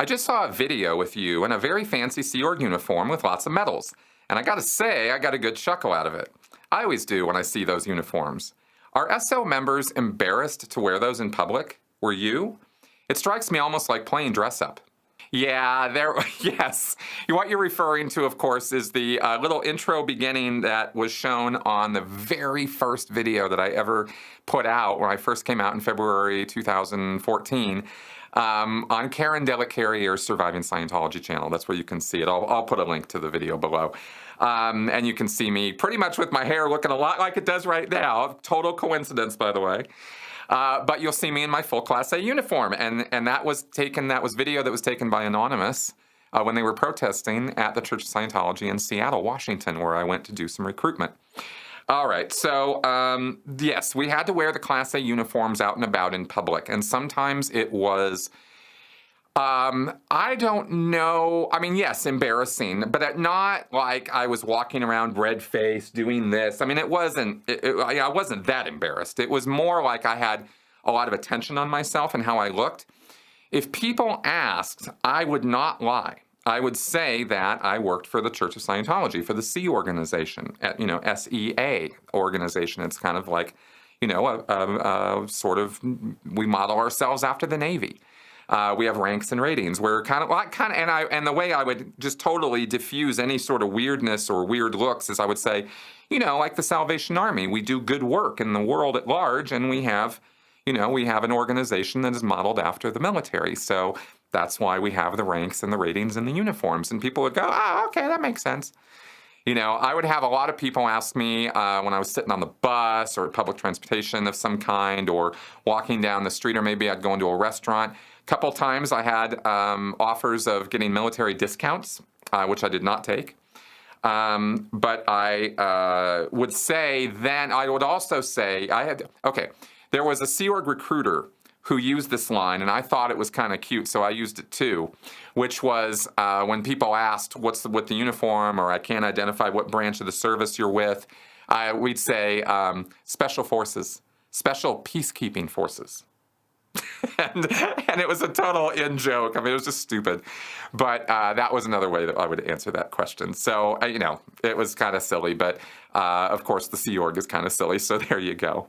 I just saw a video with you in a very fancy Sea Org uniform with lots of medals, and I gotta say, I got a good chuckle out of it. I always do when I see those uniforms. Are SL members embarrassed to wear those in public? Were you? It strikes me almost like playing dress up. Yeah, yes. What you're referring to, of course, is the little intro beginning that was shown on the very first video that I ever put out when I first came out in February 2014 on Karen Delacarrier's Surviving Scientology channel. That's where you can see it. I'll put a link to the video below. And you can see me pretty much with my hair looking a lot like it does right now. Total coincidence, by the way. But you'll see me in my full Class A uniform. And that was video that was taken by Anonymous when they were protesting at the Church of Scientology in Seattle, Washington, where I went to do some recruitment. All right, so yes, we had to wear the Class A uniforms out and about in public. And sometimes it was, I don't know, I mean, yes, embarrassing, but not like I was walking around red-faced doing this. I mean, I wasn't that embarrassed. It was more like I had a lot of attention on myself and how I looked. If people asked, I would not lie. I would say that I worked for the Church of Scientology, for the SEA organization, SEA organization. It's kind of like, sort of, we model ourselves after the Navy. We have ranks and ratings. We're and the way I would just totally diffuse any sort of weirdness or weird looks is I would say, like the Salvation Army, we do good work in the world at large, and we have an organization that is modeled after the military. So that's why we have the ranks and the ratings and the uniforms. And people would go, oh, okay, that makes sense. I would have a lot of people ask me when I was sitting on the bus or public transportation of some kind or walking down the street, or maybe I'd go into a restaurant. A couple times I had offers of getting military discounts, which I did not take. But I would say then, I would also say, there was a Sea Org recruiter who used this line, and I thought it was kind of cute, so I used it too, which was when people asked, what's with the uniform, or I can't identify what branch of the service you're with, we'd say Special Forces, Special Peacekeeping Forces. and it was a total in-joke. I mean, it was just stupid. But that was another way that I would answer that question. So, it was kind of silly, but of course the Sea Org is kind of silly, so there you go.